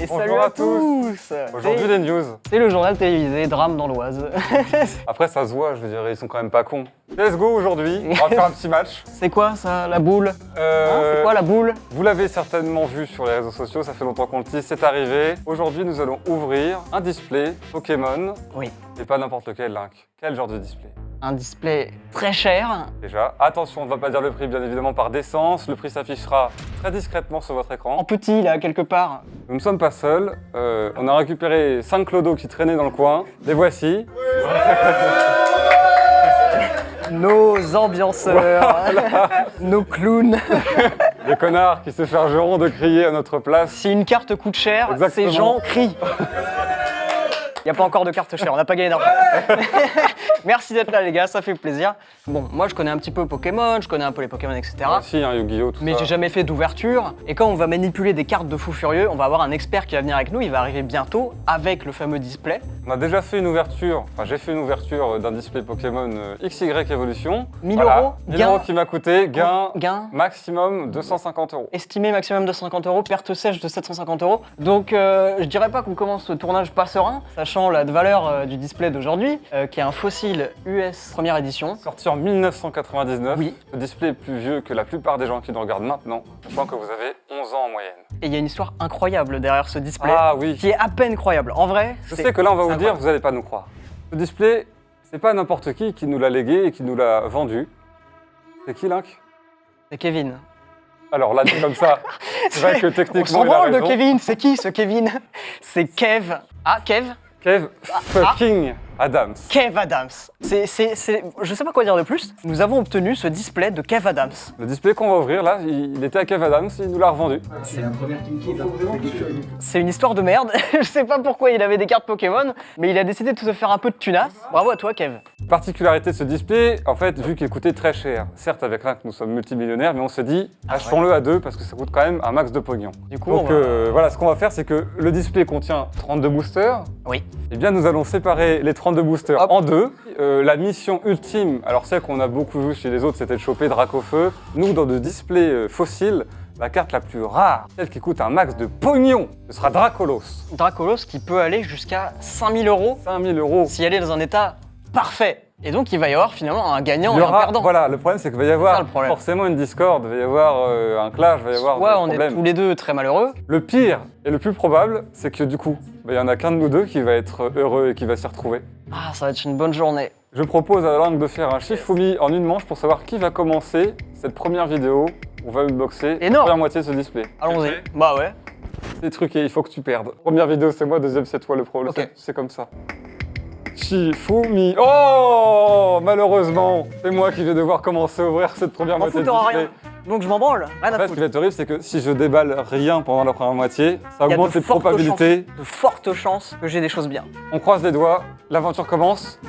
Et Bonjour salut à tous. Aujourd'hui des news. C'est le journal télévisé Drame dans l'Oise. Après ça se voit, je veux dire, ils sont quand même pas cons. Let's go aujourd'hui, on va faire un petit match. C'est quoi ça, la boule C'est quoi la boule? Vous l'avez certainement vu sur les réseaux sociaux, ça fait longtemps qu'on le dit, c'est arrivé. Aujourd'hui nous allons ouvrir un display Pokémon. Oui. Et pas n'importe lequel, Link. Quel genre de display? Un display très cher. Déjà, attention, on ne va pas dire le prix bien évidemment par décence, le prix s'affichera très discrètement sur votre En écran. petit là, quelque part. Nous ne sommes pas seuls, on a récupéré 5 clodos qui traînaient dans le coin, les voici. Nos ambianceurs, nos clowns. Les connards qui se chargeront de crier à notre place. Si une carte coûte cher, Exactement. ces gens crient. Il n'y a pas encore de carte chère, on n'a pas gagné d'argent. Merci d'être là les gars, ça fait plaisir. Bon, moi je connais un petit peu Pokémon, je connais un peu les Pokémon, etc. Si, un Yu-Gi-Oh! Tout Mais ça. j'ai jamais fait d'ouverture. Et quand on va manipuler des cartes de fou furieux, on va avoir un expert qui va venir avec nous, il va arriver bientôt avec le fameux display. On a déjà fait une ouverture, enfin j'ai fait une ouverture d'un display Pokémon XY Evolution. 1000 Voilà. euros, 1000 gain. euros qui m'a coûté, gain Gain. maximum 250 euros. Estimé maximum de 50 euros, perte sèche de 750 euros. Donc je dirais pas qu'on commence ce tournage pas serein, sachant la valeur du display d'aujourd'hui, qui est un fossile US première édition. Sorti en 1999, Oui. ce display est plus vieux que la plupart des gens qui nous regardent maintenant, sachant que vous avez 11 ans en moyenne. Et il y a une histoire incroyable derrière ce display, Ah oui, qui est à peine croyable. En vrai, je sais que là on va vous dire, incroyable. vous n'allez pas nous croire. Ce display, c'est pas n'importe qui nous l'a légué et qui nous l'a vendu. C'est qui, Link? C'est Kevin. Alors là, dit comme ça, c'est vrai que On techniquement s'en il a branle de raison. Kevin, c'est qui ce Kevin? C'est Kev. Ah, Kev? Kev fucking Adams. Kev Adams. Je sais pas quoi dire de plus. Nous avons obtenu ce display de Kev Adams. Le display qu'on va ouvrir là, il était à Kev Adams, il nous l'a revendu. C'est la première qui me quitte. C'est une histoire de merde. Je sais pas pourquoi il avait des cartes Pokémon, mais il a décidé de se faire un peu de tunas. Bravo à toi, Kev. Particularité de ce display, en fait, vu qu'il coûtait très cher, certes avec Link nous sommes multimillionnaires, mais on se dit, achetons-le à deux parce que ça coûte quand même un max de pognon. Du coup, Donc on va- voilà, ce qu'on va faire, c'est que le display contient 32 boosters. Oui. Eh bien, nous allons séparer les 32 boosters Hop. en deux. La mission ultime, alors celle qu'on a beaucoup vue chez les autres, c'était de choper Dracofeu. Nous, dans le display fossile, la carte la plus rare, celle qui coûte un max de pognon, ce sera Dracolos. Dracolos qui peut aller jusqu'à 5000 euros 5000 euros. si elle est dans un état parfait. Et donc il va y avoir finalement un gagnant Il y et un aura, perdant. voilà, le problème c'est qu'il va y ça, avoir le problème. forcément une discorde, il va y avoir un clash, il va y avoir Soit des on est problèmes. tous les deux très malheureux. Le pire et le plus probable, c'est que du coup, il y en a qu'un de nous deux qui va être heureux et qui va s'y retrouver. Ah, ça va être une bonne journée. Je propose à Lang de faire un Shifumi en une manche pour savoir qui va commencer cette première vidéo. On va unboxer la Énorme. première moitié de ce display. Allons-y. Bah ouais. C'est truqué, il faut que tu perdes. Première vidéo c'est moi, deuxième c'est toi le problème. Ok. C'est comme ça. Shifumi. Oh, malheureusement, c'est moi qui vais devoir commencer à ouvrir cette première M'en moitié fous, de t'auras display. rien. Donc je m'en branle. Rien En à fait, ce qui foutre. va être horrible, c'est que si je déballe rien pendant la première moitié, ça Il y a augmente de les fortes probabilités. chances- de fortes chances que j'ai des choses bien. On croise les doigts, l'aventure commence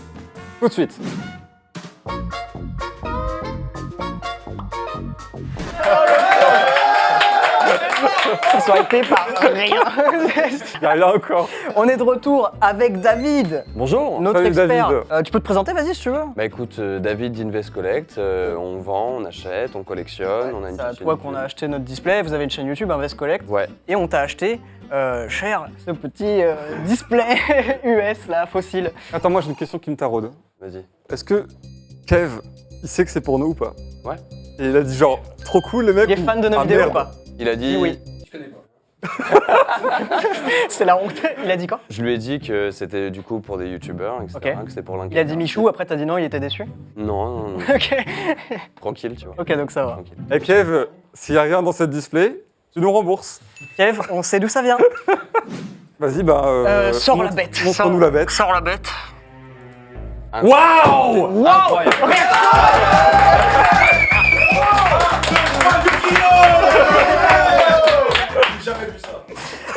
tout de suite. Ils sont arrêtés par rien. Il y a rien encore. On est de retour avec David, Bonjour. notre Salut, expert. David. Tu peux te présenter, vas-y si tu veux. Bah écoute, David d'Invest Collect, on vend, on achète, on collectionne, on a une C'est à petite toi chaîne qu'on a YouTube. acheté notre display. Vous avez une chaîne YouTube, Invest Collect. Ouais. Et on t'a acheté, cher, ce petit display US là, fossile. Attends, moi j'ai une question qui me taraude. Vas-y. Est-ce que Kev, il sait que c'est pour nous ou pas? Ouais. Et il a dit genre, trop cool les mecs. Il est fan de nos Ah, vidéos merde. ou pas? Il a dit. Dis oui. Je connais pas. C'est la honte. Il a dit quoi? Je lui ai dit que c'était du coup pour des youtubeurs, etc. Ok. Que c'était pour Il a dit Michou, après t'as dit non, il était déçu. Non, non, non. Ok. Tranquille, tu vois. Ok, donc ça va. Tranquille. Et Kev, s'il y a rien dans cette display, tu nous rembourses. Kev, on sait d'où ça vient. Vas-y, bah. Sors la bête. Montre-nous la bête. Sors la bête. Waouh!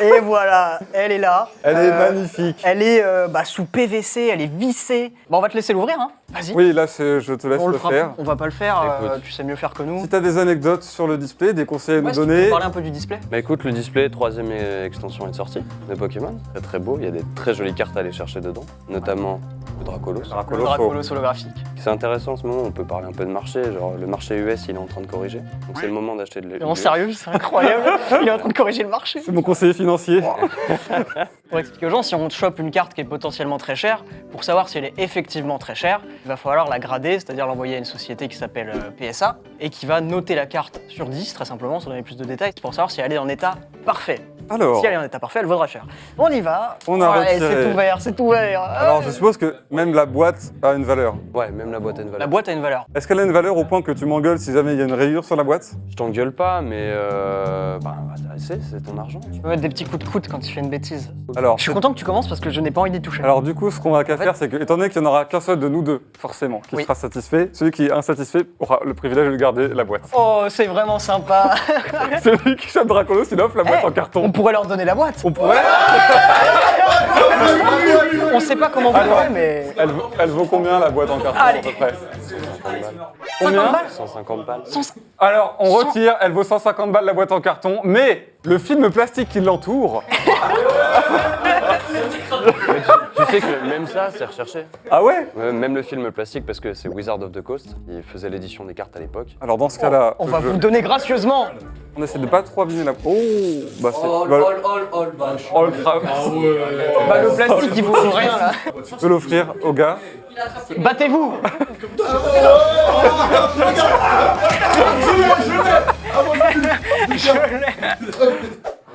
Et voilà, elle est là. Elle est magnifique. Elle est sous PVC, elle est vissée. Bon, on va te laisser l'ouvrir, hein. Vas-y. Oui, là, je te laisse on le fera- faire. On va pas le faire, Écoute. tu sais mieux faire que nous. Si t'as des anecdotes sur le display, des conseils à nous Ouais, si tu peux donner. parler un peu du display. Bah écoute, le display, troisième extension est sortie de Pokémon. Très très beau, il y a des très jolies cartes à aller chercher dedans. Notamment Dracolos. Dracolos. Dracolos holographique. C'est intéressant en ce moment, on peut parler un peu de marché. Genre, le marché US, il est en train de corriger. Donc c'est le moment d'acheter de En sérieux, c'est incroyable. Il est en train de corriger le marché. C'est mon conseiller financier. Pour expliquer aux gens, si on chope une carte qui est potentiellement très chère, pour savoir si elle est effectivement très chère, il va falloir la grader, c'est-à-dire l'envoyer à une société qui s'appelle PSA et qui va noter la carte sur 10, très simplement, sans donner plus de détails, pour savoir si elle est en état parfait. Alors, Si elle est en état parfait, elle vaudra cher. On y va. On a Ouais, retiré. c'est ouvert, c'est ouvert. alors je suppose que même la boîte a une valeur. Ouais, même la boîte a une valeur. La boîte a une valeur. Est-ce qu'elle a une valeur au point que tu m'engueules si jamais il y a une rayure sur la boîte? Je t'engueule pas, mais c'est ton argent. Tu peux mettre des petits coups de coude quand tu fais une bêtise. Alors, Je suis content que tu commences parce que je n'ai pas envie d'y toucher. alors du coup, ce qu'on va qu'à faire, c'est que, étant donné qu'il n'y en aura qu'un seul de nous deux, forcément, qui Oui. sera satisfait, celui qui est insatisfait aura le privilège de garder la boîte. Oh, c'est vraiment sympa. Celui qui chope Dracolos, il offre la boîte Eh, en carton. On pourrait leur donner la boîte. On pourrait. On sait pas comment vous Alors, l'aurez, mais... Elle vaut combien la boîte en carton Allez. à peu près? 50 balles 150 balles. Alors, on retire, elle vaut 150 balles la boîte en carton, mais le film plastique qui l'entoure. Tu sais que même ça, c'est recherché. Ah ouais? Même le film plastique, parce que c'est Wizard of the Coast, il faisait l'édition des cartes à l'époque. Alors dans ce cas-là, On va vous donner gracieusement. on essaie de pas trop abîmer la. Oh, bah c'est. Vache. Oh, le tra- Bah le plastique il vaut rien là. Tu peux l'offrir au gars. Battez-vous.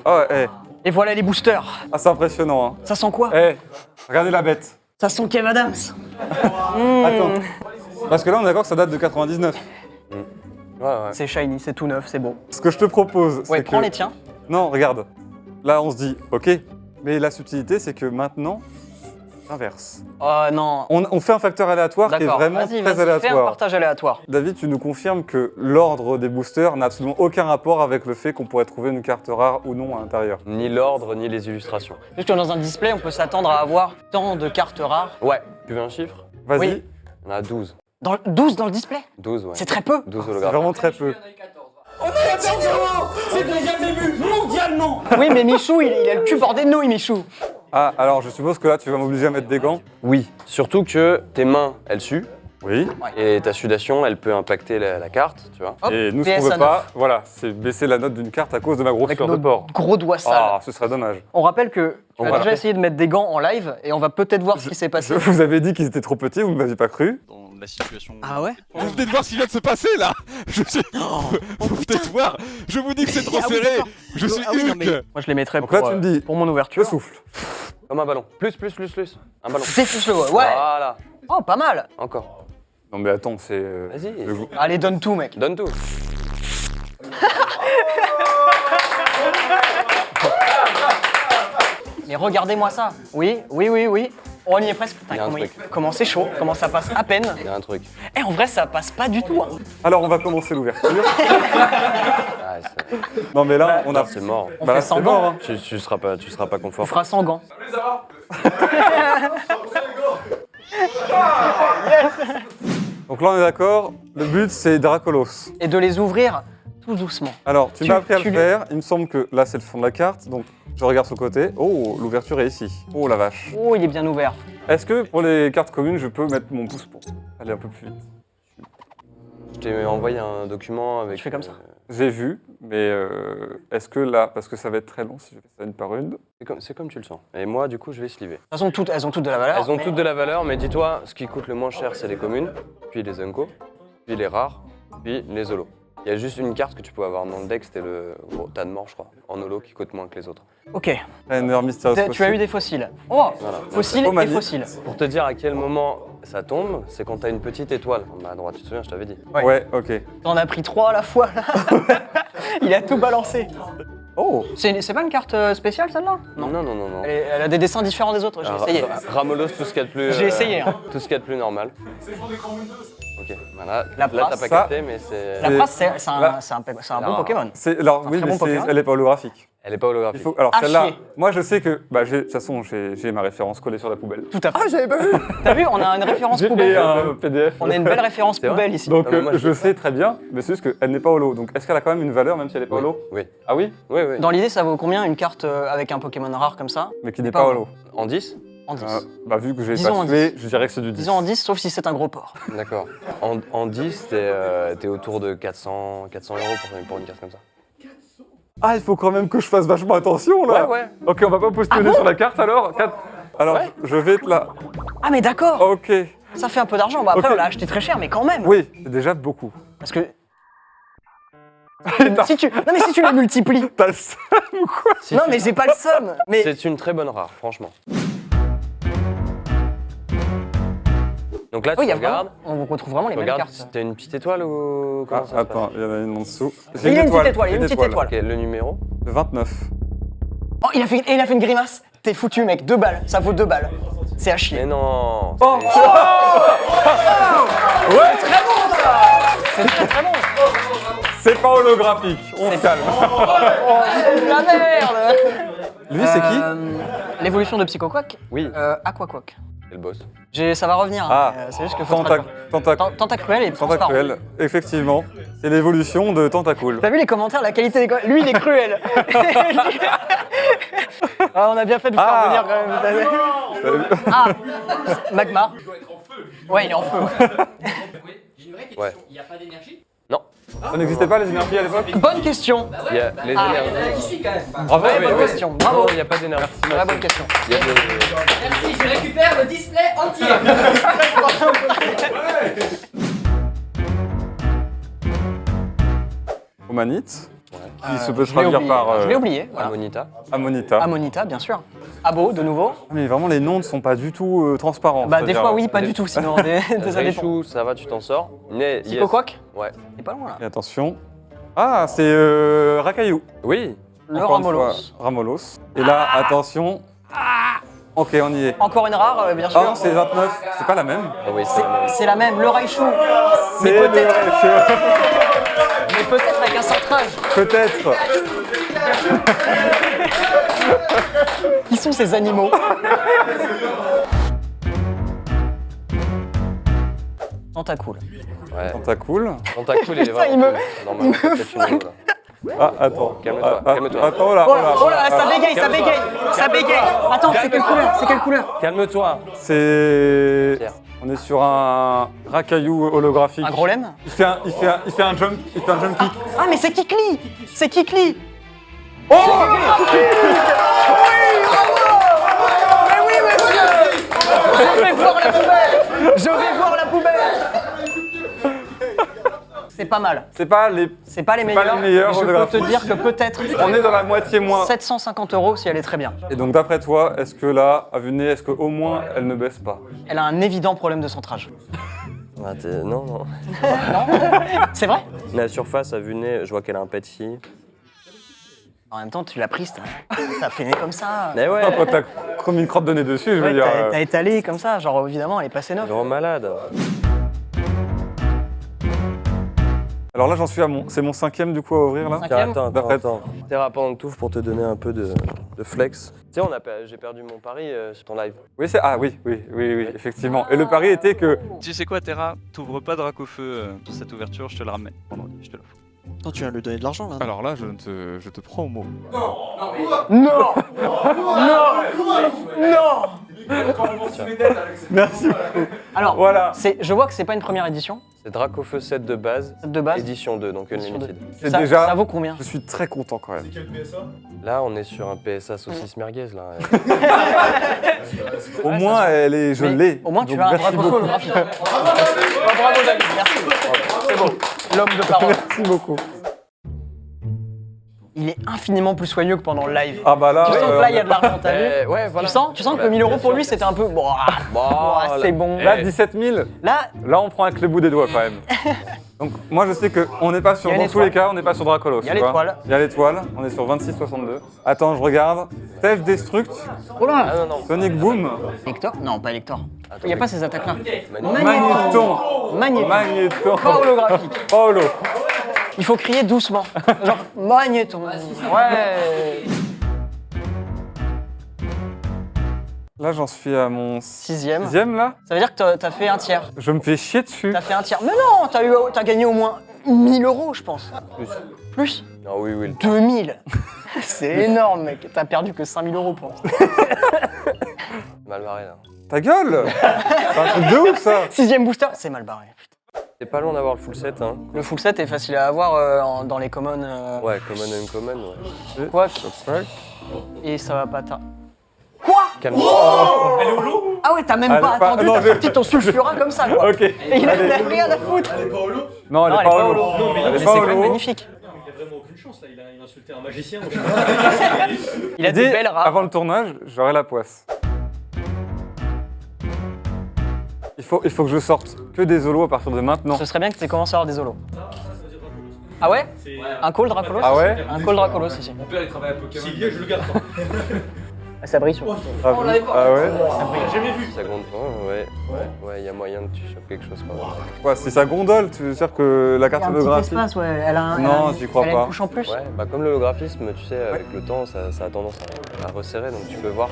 Ah ouais, Et voilà les boosters. ah, c'est impressionnant. Hein. Ça sent quoi? Eh, regardez la bête. Ça sent Kev Adams. Attends. Parce que là, on est d'accord que ça date de 99. Ouais, ouais. C'est shiny, c'est tout neuf, c'est beau. Ce que je te propose, Ouais, c'est prends que. les tiens. Non, regarde. Là, on se dit, ok. Mais la subtilité, c'est que maintenant, inverse. Oh non. On fait un facteur aléatoire qui est D'accord. vraiment Vas-y, très vas-y, fais un aléatoire. partage aléatoire. David, tu nous confirmes que l'ordre des boosters n'a absolument aucun rapport avec le fait qu'on pourrait trouver une carte rare ou non à l'intérieur. Ni l'ordre, ni les illustrations. Juste que dans un display, on peut s'attendre à avoir tant de cartes rares. Ouais, tu veux un chiffre? Vas-y, Oui. On a 12. 12 dans le display? 12, ouais. C'est très peu. 12 c'est hologrammes. vraiment très peu. Oui, mais Michou, il a le cul bordé de nouilles, Michou. Ah, alors je suppose que là, tu vas m'obliger à mettre des gants. Oui, surtout que tes mains, elles suent, Oui. et ta sudation, elle peut impacter la carte, tu vois. Hop, Et nous, ce qu'on PS veut à pas, 9. voilà, c'est baisser la note d'une carte à cause de ma grosse Avec fleur de nos porc. gros doigts sales. Ah, ce serait dommage. On rappelle que tu as Voilà. déjà essayé de mettre des gants en live et on va peut-être voir ce qui s'est Je passé. vous avais dit qu'ils étaient trop petits, vous ne m'aviez pas cru. Dans la situation. Ah ouais? Vous venez de voir ce qui vient de se passer là. Je suis. Faut peut-être voir. Je vous dis que c'est trop Ah oui, serré. d'accord. Je suis Ah oui, non, Hulk. mais- Moi, je les mettrais Donc pour, là, tu me dis, pour mon je ouverture. souffle. Comme un ballon. Plus. Un ballon. Défonce-le, ouais. Voilà. Oh, pas mal. Encore. Non mais attends, c'est... Vas-y. le goût. Allez, donne tout, mec. Donne tout. Mais regardez-moi ça. Oui. On y est presque. Putain, Il y a un comment c'est chaud, comment ça passe à peine. Il y a un truc. Eh, en vrai, ça passe pas du tout. Hein. Alors on va commencer l'ouverture. Ah, c'est- Non mais là, on a... c'est mort. On Bah, fait c'est sans mort, gants. hein. Tu seras pas On confort. fera sans gants. Donc là, on est d'accord, le but c'est Dracolos. Et de les ouvrir tout doucement. Alors, tu Tu- m'as appris à tu le les- faire, il me semble que là c'est le fond de la carte, donc je regarde sur le côté. Oh, l'ouverture est ici. Oh la vache. Oh, il est bien ouvert. Est-ce que pour les cartes communes, je peux mettre mon pouce pour aller un peu plus vite? Je t'ai envoyé un document avec. Tu fais comme ça. J'ai vu, mais est-ce que là, parce que ça va être très long si je fais ça une par une. C'est comme tu le sens. Et moi, du coup, je vais sliver. De toute façon, elles ont toutes de la valeur. Elles ont mais- toutes de la valeur, mais dis-toi, ce qui coûte le moins cher, c'est les communes, puis les Unco, puis les rares, puis les holos. Il y a juste une carte que tu peux avoir dans le deck, c'était le tas de mort, je crois, en holo, qui coûte moins que les autres. Ok. Liner mystérieuse. Tu as eu des fossiles. Oh, Voilà. fossiles Oh, et Mani. fossiles. Pour te dire à quel moment ça tombe, c'est quand t'as une petite étoile en bas à droite, tu te souviens, je t'avais dit. Ouais, ok. T'en as pris 3 à la fois là. Il a tout balancé. Oh, C'est pas une carte spéciale celle-là? Non. Elle a des dessins différents des autres, j'ai essayé. Ramolos, tout ce qu'il y a de plus. J'ai essayé, hein. Tout ce qu'il y a de plus normal. Ok, voilà. La Là, t'as Prasse. pas Ça- capté, mais c'est. La Prasse, c'est un Là- bon Alors, Pokémon. alors Un oui, très mais bon Pokémon. elle est pas holographique. Elle est pas Il holographique. faut, alors À celle-là, chier. moi je sais que, bah, de toute façon j'ai ma référence collée sur la poubelle. Tout à fait. Ah, j'avais pas vu. T'as vu, on a une référence J'ai fait poubelle. un PDF. On a une belle référence C'est vrai poubelle ici. Donc Ah, mais moi, je sais très bien, mais c'est juste qu'elle n'est pas holo. Donc est-ce qu'elle a quand même une valeur même si elle n'est pas Oui. holo? Oui. Ah oui? Oui, oui. Dans l'idée, ça vaut combien une carte avec un Pokémon rare comme ça? Mais qui n'est Pas pas holo. holo. En 10, En 10. Bah, vu que j'ai Disons pas en tué, je dirais que c'est du 10. Disons en 10, sauf si c'est un gros porc. D'accord. En 10, t'es autour de 400 € pour une carte comme ça. Ah, il faut quand même que je fasse vachement attention là. Ouais. Ok, on va pas positionner sur la carte alors. Alors, Ouais. je vais être là. Ah mais d'accord, Ok. ça fait un peu d'argent. Bah, après Ok. on l'a acheté très cher, mais quand même. Oui, c'est déjà beaucoup. Parce que... Non mais si tu les multiplies. T'as le seum ou quoi? Si Non tu- mais j'ai pas le somme. Mais C'est une très bonne rare, franchement. Donc là, oui, tu y a regardes. vraiment... on retrouve vraiment les mêmes Regarde, cartes. t'as une petite étoile ou comment Ah, ça se passe? attends, il y en a une en dessous. Il y a une petite étoile, il y a une petite étoile. Ok, le numéro. Le 29. Oh, il a fait une grimace. T'es foutu, mec. 2 balles. Ça vaut 2 balles. C'est à chier. Mais non. Oh. Ouais, très bon ça. C'est très très bon. C'est pas holographique, on se calme. La merde. Lui, c'est qui? L'évolution de Psychoquack. Oui, Aquaquack. c'est le boss. Ça va revenir. Ah. C'est juste que faut traduire. Tentacruel et transparent. Tentacruel, effectivement. C'est l'évolution de Tentacool. T'as vu les commentaires, la qualité des commentaires? Lui, il est cruel. Ah, on a bien fait de vous faire Ah. venir quand même. Ah, Magmar. Ouais, il est en feu. J'ai une vraie question. Ouais. Il n'y a pas d'énergie? Non. Ça n'existait pas les énergies à l'époque? Bonne question. Il y a les Ah. énergies. Qui suis quand même. Bravo, Ouais, bonne question. Bravo. Non, il n'y a pas d'énergie. Très bonne question. Il y a des... Merci, je récupère le display entier. Omanite, qui se Je peut l'ai traduire oublié. par Je l'ai oublié. Voilà. Ammonita. Ammonita. Amonita, bien sûr. Abo, de nouveau. Mais vraiment, les noms ne sont pas du tout transparents. Bah, des c'est-à-dire, fois, oui, pas du tout, sinon ça dépend. Raichu, ça va, tu t'en sors. Mais Psychoquack. Ouais. C'est pas loin là. Et attention. Ah, c'est Rakayu. Oui. Le Encore une Ramolos. fois, Ramolos. Et là, attention. Ok, on y est. Encore une rare, bien Ah sûr. non, c'est 29. C'est pas la même. Ah oui, c'est la même. C'est la même, le Raichu. Mais C'est peut-être, le- mais peut-être avec un centrage. Peut-être. Qui sont ces animaux? Tentacool. Ouais. Tentacool. Tentacool, il est Putain, vraiment il me- cool. Normalement, il me peut-être une autre, là. Ah, attends. Calme-toi, Ah, calme-toi. Attends, là. Oh là, oh là, ça ah, bégaye, ça calme-toi. bégaye, ça bégaye. Attends, c'est quelle couleur? C'est quelle couleur? Calme-toi. C'est. Pierre. On est sur un Rakayu holographique. Un gros lemme? Il fait un jump kick. Ah, mais c'est Kikli! C'est Kikli! Oh Mais oui, monsieur! Je vais voir la poubelle! Je vais voir la poubelle! C'est pas mal. C'est pas les. C'est pas les C'est pas meilleurs. les meilleurs mais je peux holographiques. te dire que peut-être On est dans la moitié moins. 750 € si elle est très bien. Et donc d'après toi, est-ce que là, à vue de nez, est-ce qu'au moins elle ne baisse pas? Elle a un évident problème de centrage. Ah, non, non. C'est vrai? La surface, à vue de nez, je vois qu'elle a un pet ici. En même temps, tu l'as prise, t'as fait nez comme ça. Mais ouais, Quand t'as comme une crotte de nez dessus, je veux Ouais, dire. t'as étalé comme ça, genre évidemment elle est passée neuve. gros malade. Alors là, j'en suis à c'est mon 5e du coup à ouvrir là. Cinquième. Attends. Terra pendant que t'ouvres pour te donner un peu de flex. Tu sais, j'ai perdu mon pari sur ton live. Oui, oui, effectivement. Et le pari était que Tu sais quoi, Terra? T'ouvres pas Dracofeu pour cette ouverture, je te le ramène vendredi, je te l'offre. Attends, tu viens de lui donner de l'argent là. Alors là, je te prends au mot. Non! Non! merci. Alors, Voilà. je vois que c'est pas une première édition, C'est Dracofeu 7 de base, de base. édition 2, donc unlimited. C'est Ça, déjà. ça vaut combien? Je suis très content quand même. Là, on est sur un PSA saucisse merguez, là. Au moins, je Mais l'ai. Au moins tu Donc, as un merci Dracofeu beaucoup. holographique. Bravo David, merci. C'est bon, l'homme de parole. Merci beaucoup. Il est infiniment plus soigneux que pendant le live. Ah bah là. Tu sens que là il y a de l'argent, t'as vu? Ouais, voilà. Tu sens que 1000 € pour lui c'était un peu. Bon, c'est bon. Là, 17 000. Là, Là, on prend avec le bout des doigts quand même. Donc, moi, je sais qu'on n'est pas sur. Il y a une Dans tous les étoile. cas, on n'est pas sur Dracolos. Il y a tu vois. l'étoile. Il y a l'étoile. On est sur 26,62. Attends, je regarde. Self-Destruct, oh là, Ah non, non. Sonic Boom, Hector? Non, pas Hector. Il n'y a pas ces attaques-là. Magnéton. Magnéton. Magnéton. Pas holographique. Polo. Il faut crier doucement. Genre, magnéton. Ouais. Là, j'en suis à mon 6e. 6e là. Ça veut dire que t'as fait un tiers. Je me fais chier dessus. T'as fait un tiers. Mais non, t'as gagné au moins 1000 €, je pense. Plus? Ah oui, oui. 2000. C'est énorme, mec. T'as perdu que 5000 € pour l'instant. Mal barré là. Ta gueule. C'est un truc de ouf ça. 6ème booster, c'est mal barré. C'est pas loin d'avoir le full set, hein. Le full set est facile à avoir dans les commons. Ouais, common and uncommon, ouais. Quoi Ouais. Et ça va pas ta. Calme-toi. Ah ouais, t'as même Elle pas est pas- attendu, non, t'as mais- sorti ton sulfurin comme ça quoi. Ok. Et il a Allez. rien à foutre. Non, elle Non, est pas au lot. Mais Elle est c'est pas quand au même lot. magnifique. Il a vraiment aucune chance là, il a insulté un magicien. Il a Dit, des belles rares. avant le tournage, j'aurai la poisse. Il faut que je sorte que des Zolos à partir de maintenant. Ce serait bien que tu commences à avoir des Zolos. Ah ouais? Un call Dracolos? Ah ouais? Un call Dracolos ici. Mon père il travaille à Pokémon. S'il y est, je le garde. Ah, ça brille sur. Ah, oui. Ah ouais? Ça compte pas, ouais. Ouais, il y a moyen que tu chopes quelque chose quand même. Quoi, si ça gondole, tu veux dire que la carte holographique... ouais. Elle a un, Non, j'y crois elle a pas. une couche en plus. Ouais, bah comme l'holographisme, tu sais, avec le temps, ça a tendance à resserrer, donc tu peux voir,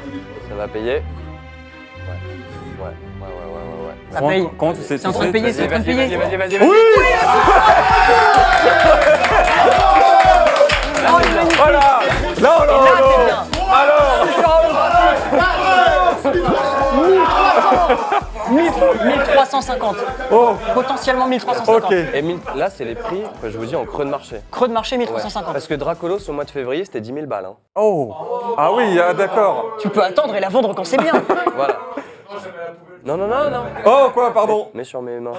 ça va payer. Ouais. Ça paye. Quand tu sais... C'est en train de payer, c'est en train de payer. Vas-y. Oui. Oh, il est magnifique. Voilà. Là, Là, c'est bien. Alors Sur 1350. Oh, Potentiellement 1350. ok. Et là, c'est les prix que je vous dis en creux de marché. Creux de marché Ouais. 1350. Parce que Dracolos, au mois de février, c'était 10 000 balles. Hein. Oh. Ah oui, ah, d'accord. Tu peux attendre et la vendre quand c'est bien. Voilà. Non. Oh, quoi, pardon. Mets sur mes mains.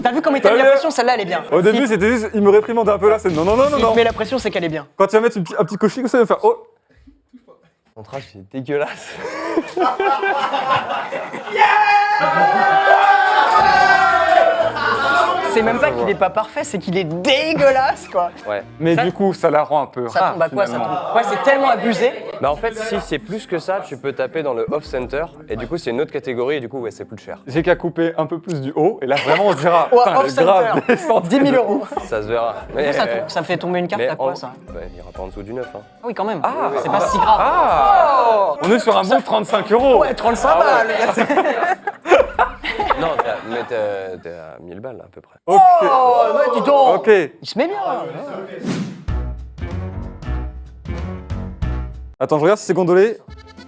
T'as vu comment il t'a mis la pression? Celle-là, elle est bien. Au début, Si c'était juste, il me réprimandait un peu là, c'est non. il te met la pression, c'est qu'elle est bien. Quand tu vas mettre un petit cochon, ça va faire oh. Ton trash, c'est dégueulasse. C'est même pas qu'il est pas parfait, c'est qu'il est dégueulasse, quoi. Ouais. Mais Ça- du coup, ça la rend un peu Ça rare. tombe à quoi, ça finalement. tombe? Ouais, c'est tellement abusé. Bah en fait, si c'est plus que ça, tu peux taper dans le off-center, et du coup, c'est une autre catégorie, et du coup, ouais, c'est plus cher. J'ai qu'à couper un peu plus du haut, et là, vraiment, on se dira, Ouais, putain, elle est grave off-center. descendue. 10 000 euros. Ça se verra. Mais, Ça fait tomber une carte à quoi, ça? Bah, il ira pas en dessous du 9. Hein. Ah oui, quand même. Ah. C'est pas si grave. Ah. On est sur un bon 35 euros. Ouais, 35 balles. Non, mais t'es à 1000 balles, à peu près. Ok. Oh, ouais, dis donc. Ok. Il se met bien. Attends, je regarde si c'est gondolé.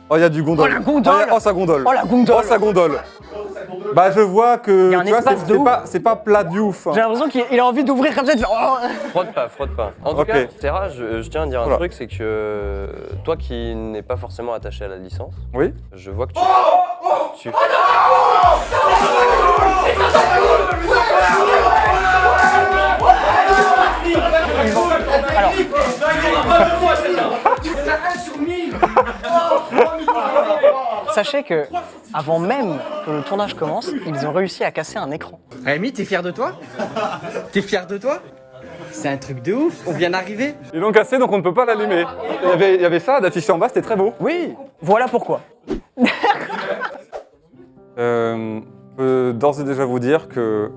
Oh, il y a du gondole. Oh, la gondole. Oh, ça gondole. Oh, la gondole. Oh, ça gondole. Bah, je vois que. Il y a un tu vois, espace de ouf. c'est pas plat du ouf. J'ai l'impression qu'il a envie d'ouvrir comme ça. De faire, oh. Frotte pas. En tout Ok. cas, Terra, je tiens à dire un Voilà. truc, c'est que toi qui n'es pas forcément attaché à la licence, Oui. je vois que tu... Sachez que, avant même que le tournage commence, ils ont réussi à casser un écran. Rémi, t'es fier de toi? T'es fier de toi? C'est un truc de ouf, on vient d'arriver. Ils l'ont cassé, donc on ne peut pas l'allumer. Il y avait ça d'affiché en bas, c'était très beau. Oui. Voilà pourquoi. On peut d'ores et déjà vous dire que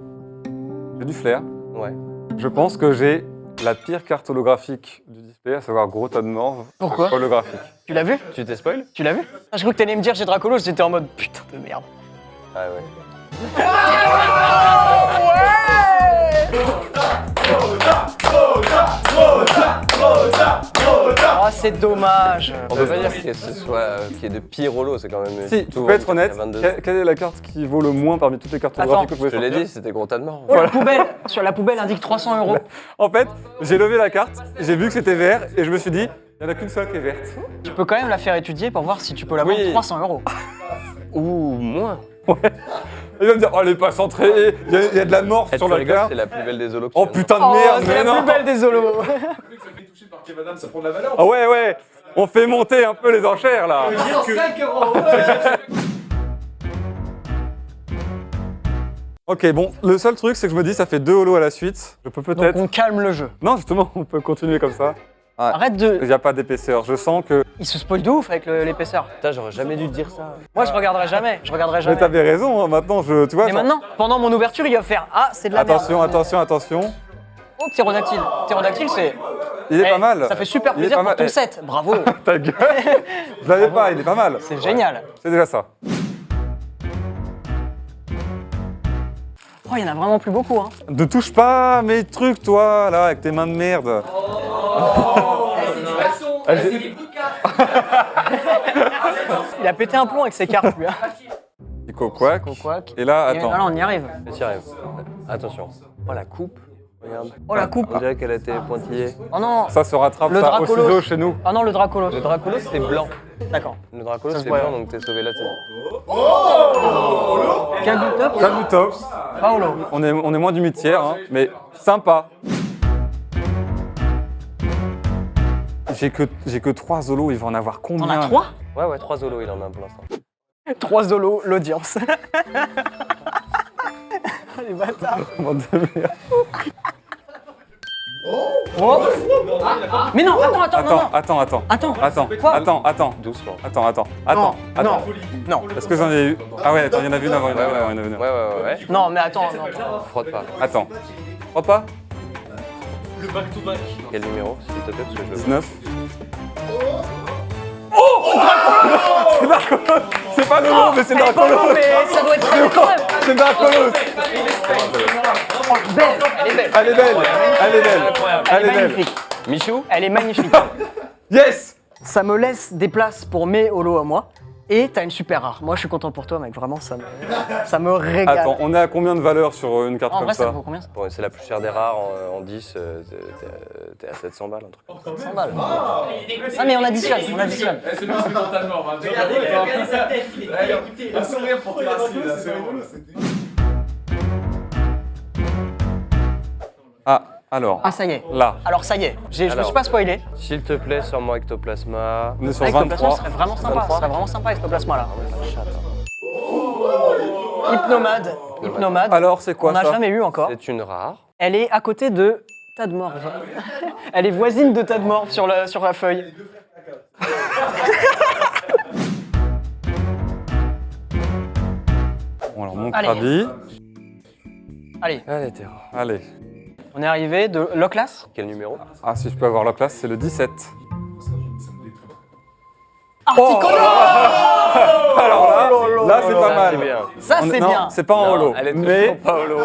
j'ai du flair. Ouais. Je pense que j'ai la pire carte holographique du display, à savoir gros tas de morve. Pourquoi Holographique. Tu l'as vu? Tu t'es spoil? Tu l'as vu? Ah, je crois que t'allais me dire j'ai Dracolos, j'étais en mode putain de merde. Ah ouais. Oh, c'est dommage. On peut pas dire que ce soit qu'il y ait de pire holo, c'est quand même... Si, tout tu peux être honnête, 22. quelle est la carte qui vaut le moins parmi toutes les cartes Attends, holographiques que vous Je pouvez te l'ai sortir dit, c'était gros tas de mort. Oh, la poubelle. Sur la poubelle indique 300 euros. En fait, j'ai levé la carte, j'ai vu que c'était vert, et je me suis dit, il n'y en a qu'une seule qui est verte. Tu peux quand même la faire étudier pour voir si tu peux la vendre Oui. 300 euros. Ou moins. Il va me dire, oh, elle est pas centrée, il y a de la morphe Et sur tu la rigoles, carte. c'est la plus belle des holos. que Oh tu viens de putain de Oh, merde, c'est mais la non. plus belle des holos. Ça fait toucher par Kev Adams, ça prend de la valeur. Ah ouais, on fait monter un peu les enchères là. 105 euros. Ok, bon, le seul truc, c'est que je me dis, ça fait 2 holos à la suite. Je peux Donc peut-être. on calme le jeu. Non, justement, on peut continuer comme ça. Arrête de... Il n'y a pas d'épaisseur. Je sens que. Il se spoil de ouf avec l'épaisseur. Putain, j'aurais jamais dû te dire ça. Moi je regarderai jamais, je regarderai Mais jamais. t'avais raison, hein, maintenant, tu vois. Et maintenant, pendant mon ouverture, il va faire ah c'est de la Attention, merde. attention. Oh ptérodactyle. Ptérodactyle c'est... Il est Eh, pas mal. Ça fait super Il est plaisir pas pour mal. ton Eh, set, bravo. Ta gueule. Je l'avais pas, il est pas mal. C'est génial. C'est déjà ça. Oh il y en a vraiment plus beaucoup hein. Ne touche pas mes trucs, toi, là, avec tes mains de merde. Ah, j'ai- Il a pété un plomb avec ses cartes, lui. Pico Quack. Quack. Et là, Et attends. là, on y arrive. Tu y arrives. Attention. Oh la coupe. Regarde. Oh, la coupe. On dirait qu'elle a été pointillée. Oh non. Ça se rattrape Le ça au Dracolos. ciseau chez nous. Oh non, le Dracolos. Le Dracolos, c'est blanc. D'accord. Le Dracolos, Ça se c'est voit, blanc, ouais. donc t'es sauvé là, c'est bon. Calme-top. Kabutops. Paolo. On est moins du mi-tiers, hein, mais sympa. J'ai que 3 zolos, il va en avoir combien? T'en as 3? Ouais, 3 zolos, il en a pour l'instant. 3 zolos, l'audience. Les bâtards. Bande de merde. Oh. Mais non, attends, Attends. Doucement. Attends. Non. Est-ce que j'en ai eu? Ah ouais, attends, il y en avait une avant. Ouais. Non, mais attends. Non. Frotte pas. Attends. Crois pas? Le back-to-back. Quel numéro, s'il te plaît, parce que je le 19. C'est pas Lolo, mais c'est Pardon, Dracolos. mais ça doit être très quand même. C'est Dracolos. Belle. Elle est belle. Elle est belle. Elle est belle. Elle Elle est est belle. magnifique. Michou. Elle est magnifique. Yes. Ça me laisse des places pour mes holos à moi. Et t'as une super rare. Moi, je suis content pour toi, mec. Vraiment, ça me régale. Attends, on est à combien de valeur sur une carte En comme vrai, ça ça? vaut combien ça? Bon, c'est la plus chère des rares en 10, t'es à 700 balles, un truc. 100 balles. Ah, mais on additionne. C'est bien, c'est totalement mort. Regardez sa tête, il est dégoûté. Un sourire pour Terrassi, là, c'est bon. Ah, alors. Ah, ça y est. Là, Alors, ça y est. Je me Alors. suis pas spoilé. S'il te plaît, sors-moi Ectoplasma. on est sur Ectoplasma 23. serait vraiment sympa. 23. Ce serait vraiment sympa, Ectoplasma, là. Chatte. Hypnomade. Alors, c'est quoi On n'a ça? jamais eu encore. C'est une rare. Elle est à côté de Tadmorph. Elle est voisine de Tadmorph sur la feuille. Bon, alors, mon Allez. Krabi. Allez, Allez, t'es rare. Allez. on est arrivé de Loclas. Quel numéro? Ah, si je peux avoir la place, c'est le 17. Articono. Alors là, c'est pas Ça, mal. c'est bien. Ça, On- c'est non, bien. c'est pas en Non, holo. elle est Mais toujours pas holo.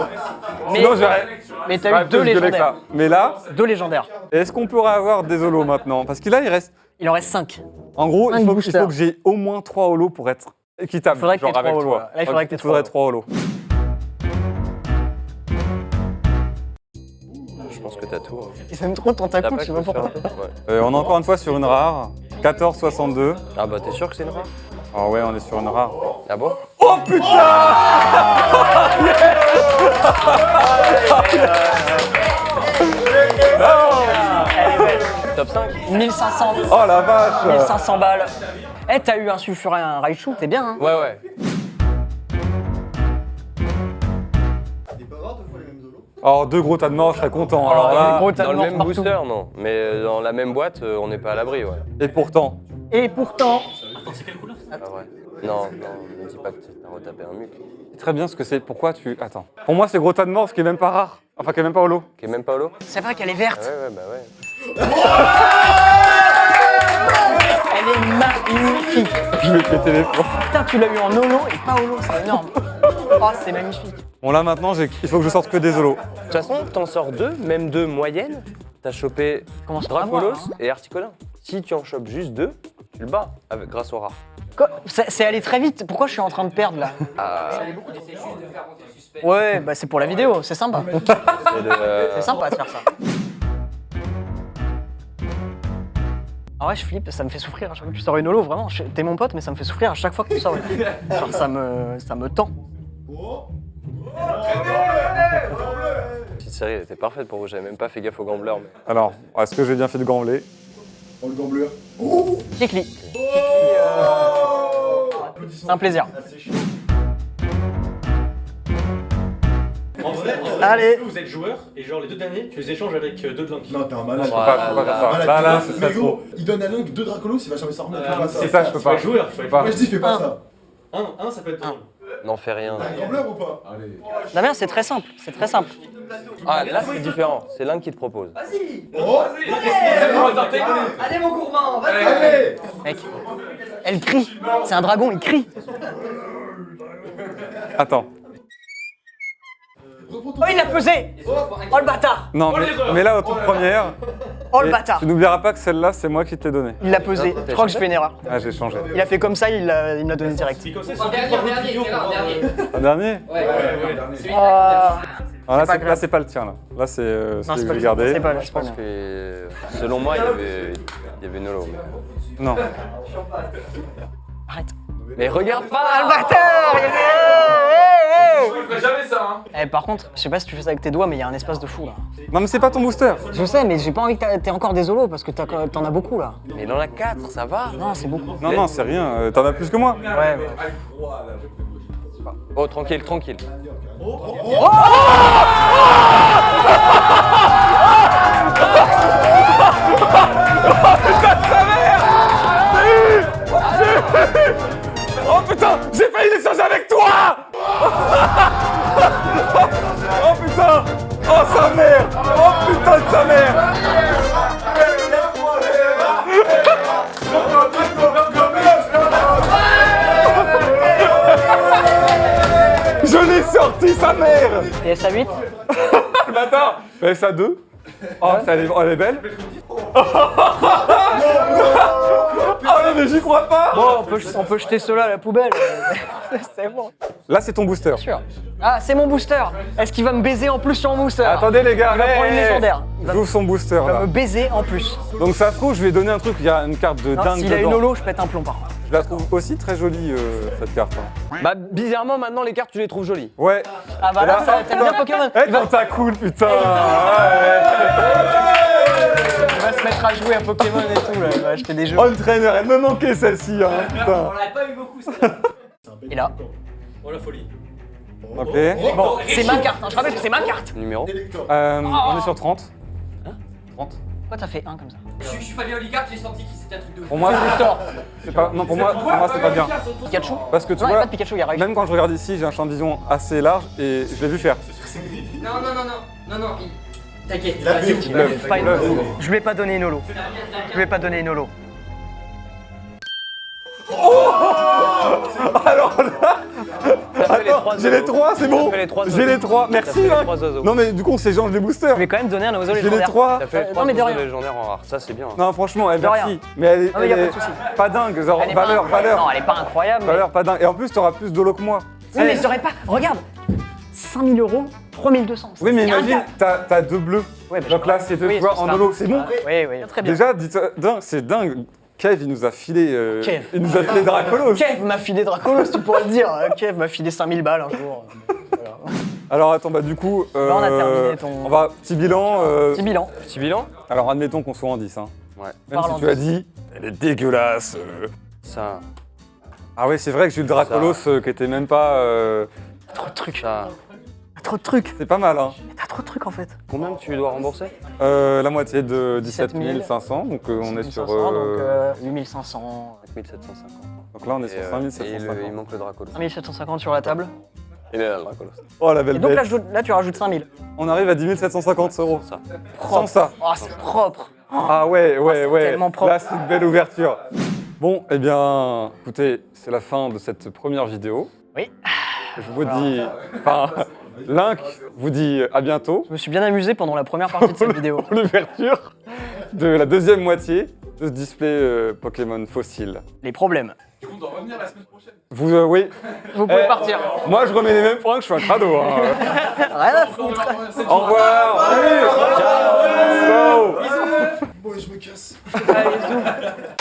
Mais, sinon, j'aurais. mais t'as j'aurais eu 2 plus gueulé que légendaires. ça. Mais là, 2 légendaires. est-ce qu'on pourrait avoir des holos maintenant? Parce que là, il reste. Il en reste 5. En gros, Cinq il faut boosters. que j'ai au moins 3 holos pour être équitable. Faudrait que genre t'aies avec 3 holos, toi. là. Là, il faudrait que t'aies faudrait 3 3 holos. Je pense que t'as tout. Hein. Ils aiment trop T'as tentacule, pas je sais que pas pourquoi. Ouais. On est encore une fois sur une rare. 14,62. Ah bah t'es sûr que c'est une rare? Ah ouais, on est sur une rare. Ah bon? Oh Top 5? 1500. Oh la vache! 1500 balles. Eh, t'as eu un sulfurin, un Raichu, t'es bien, hein? Ouais. Alors, 2 gros tas de morts, je serais content. Oh, Alors des là, gros tas Dans de le morts même partout. booster, non. Mais dans la même boîte, on n'est pas à l'abri, ouais. et pourtant. Et pourtant, Ah ouais. Non, ne dis pas que t'as retapé un muc. C'est très bien ce que c'est. Pourquoi tu. Attends. Pour moi, c'est gros tas de morts, ce qui est même pas rare. Enfin, qui est même pas holo. Qui est même pas holo? c'est vrai qu'elle est Ah verte. ouais, bah ouais. Elle est magnifique. Je vais péter les plombs. Putain, tu l'as eu en holo et pas holo, c'est énorme. Oh, c'est magnifique. Bon, là maintenant, il faut que je sorte que des holos. De toute façon, t'en sors 2, même 2 moyennes. T'as chopé Commence par Dracolos avoir, hein. et Articolin. Si tu en chopes juste 2, tu le bats grâce au rare. C'est allé très vite. Pourquoi je suis en train de perdre là? Ah, Ouais, bah c'est pour la vidéo, c'est sympa. c'est de, C'est sympa de faire ça. Ah ouais, je flippe, ça me fait souffrir à chaque fois que tu sors une holo, vraiment. T'es mon pote, mais ça me fait souffrir à chaque fois que tu sors une. Genre, ça me tend. Petite série, elle était parfaite pour vous. J'avais même pas fait gaffe au gambler. Mais... Alors, est-ce que j'ai bien fait de gambler? Kikli. C'est un plaisir. En vrai, Allez. vous êtes joueurs et genre les 2 derniers, tu les échanges avec 2 blinks. Non, t'es un malade. Faut pas faire ça. Là, ce serait Mais trop. gros, il donne à Lunk 2 Dracolos, il va jamais s'en remettre. Fais pas ça. C'est ça, je peux pas. Faut être joueur, faut être pas. Moi je dis, fais pas Un. ça. Un, ça peut être drôle. N'en fais rien. T'as un gambler ou pas? Allez. Damien, c'est très simple, c'est très simple. Ah, là c'est différent. C'est l'un qui te propose. Oh Allez, mon gourmand, vas-y. Allez. Mec, elle crie. C'est un dragon, il crie. Attends. Reprends ton. Oh, il l'a pesé. Oh le bâtard. Non, mais là, en toute première, Oh le Et bâtard. Tu n'oublieras pas que celle-là, c'est moi qui te l'ai donnée. Il l'a pesé. Je crois que je fais une erreur. Ah, j'ai changé. Il a fait comme ça, il me l'a donné direct. C'est comme ça, En dernier, Un dernier Ouais, Ah, Ah, là, pas là, grave. c'est pas le tien, là. Là, c'est non, celui c'est que pas j'ai le gardé. c'est pas le- Je pense que, selon moi, il y avait Nolo. Non. Arrête. Mais regarde Ah pas. le bâtard. Je ferais jamais ça, hein. Eh, par contre, je sais pas si tu fais ça avec tes doigts, mais il y a un espace de fou là. Non, mais c'est pas ton booster. Je sais, mais j'ai pas envie que t'aies encore des solos parce que t'en as beaucoup là. Mais il en a 4, ça va. Non, c'est beaucoup. Non, non, c'est rien. T'en as plus que moi. Ouais, Oh, tranquille, tranquille. Oh putain, j'ai failli l'échanger avec toi. Oh putain. Oh sa mère. Oh putain de sa mère. Je l'ai sorti sa mère. PSA 8. Le bâtard. PSA 2. Oh, elle est belle. Oh non, mais j'y crois pas. Bon, on peut jeter cela à la poubelle. C'est bon. Là, c'est ton booster. Sûr. Ah, c'est mon booster. Est-ce qu'il va me baiser en plus sur mon booster? Attendez les gars, Il va prendre une légendaire. J'ouvre son booster Il va là. me baiser en plus. Donc ça se trouve, je vais donner un truc, il y a une carte de Non, dingue s'il a une dedans. holo, je pète un plomb par contre. Je la trouve aussi très jolie cette carte. Hein. Bah, bizarrement, maintenant, les cartes, tu les trouves jolies. Ouais. Ah bah là, t'aimes bien Pokémon. Eh, quand t'as cool, putain. Il va se mettre à jouer à Pokémon et tout là. Il va acheter des jeux. Oh, le trainer, elle me manquait celle-ci, hein, putain. l'avait pas eu beaucoup ça. Et là. Oh la folie. Ok. Bon, c'est ma carte. Hein. Je rappelle que c'est ma carte. Numéro. On est sur 30. 30. Pourquoi t'as fait un comme ça? Je suis fallu oligarque, j'ai senti que c'était un truc de ouf. Pour moi, c'est pas. Non, pour moi, c'est pas bien. Pikachu? Parce que tu Non, il y a vois, pas de Pikachu, il y a Raichu. même quand je regarde ici, j'ai un champ de vision assez large et je l'ai vu faire. Non, t'inquiète. Il a vu. Il bluff, Pas il une- bluff. Je lui ai pas donné une holo. Je lui ai pas donné une holo. Alors là, attends, j'ai les 3, c'est bon. fait les trois J'ai les oiseaux. 3, T'as merci. fait les Hein. trois oiseaux. Non mais du coup, on s'échange les boosters. Je vais quand même donner un oiseau J'ai les légendaire. 3. T'as fait non, 3 mais de rien. légendaires en rare, ça c'est bien. Non, franchement, De rien. merci. Mais elle est, Non, mais y a elle pas est de souci. pas dingue, genre Elle est pas valeur, incroyable. Non, valeur. elle est pas incroyable. mais- Valeur, pas dingue. Et en plus, t'auras plus d'holo que moi. Oui, mais j'aurais pas. Regarde 5000 €, 3200. Oui, mais C'est un imagine, gars. t'as deux bleus. Ouais, bah, Donc là, c'est deux oui, fois c'est en ça. holo, c'est bon. Oui, oui, très bien. Déjà, c'est dingue. Kev, il nous a filé. Kev. Il nous a filé Dracolos. Kev m'a filé Dracolos, tu pourrais le dire. Kev m'a filé 5000 balles un jour. Voilà. Alors attends, bah du coup, on a terminé ton- on va petit bilan. Petit bilan. Petit bilan. Alors admettons qu'on soit en 10. Hein. Ouais. Même Parle en si tu as 10. dit, elle est dégueulasse. Ça, Ah ouais, c'est vrai que j'ai eu le Dracolos qui était même pas. T'as trop de trucs. ça. T'as trop de trucs. C'est pas mal, hein. Mais t'as trop de trucs en fait. Combien tu dois rembourser? La moitié de 17 17 500, donc on est sur. 1500, donc 8500. 4750. Donc là, on est sur Et il 5750. manque le Dracolos. 5750 sur la table. Il est là, le Dracolos. Oh la belle Et donc bête. là, tu rajoutes 5000. On arrive à 10 750 €. Ça. Sans ça. Oh, c'est propre. Ah ouais, ouais, ouais. tellement propre. Là, c'est une belle ouverture. Bon, eh bien, écoutez, c'est la fin de cette première vidéo. Oui. Je vous dis, enfin, Link vous dit à bientôt Je me suis bien amusé pendant la première partie de cette vidéo. pour l'ouverture de la deuxième moitié de ce display Pokémon fossile. Les problèmes. Du coup, on doit revenir la semaine prochaine. Vous, oui. Vous pouvez Eh, partir. Moi, je remets les mêmes points que je suis un crado. Hein. Rien à foutre. Au revoir. Salut. Ciao. Bon, je me casse. Allez, bisous.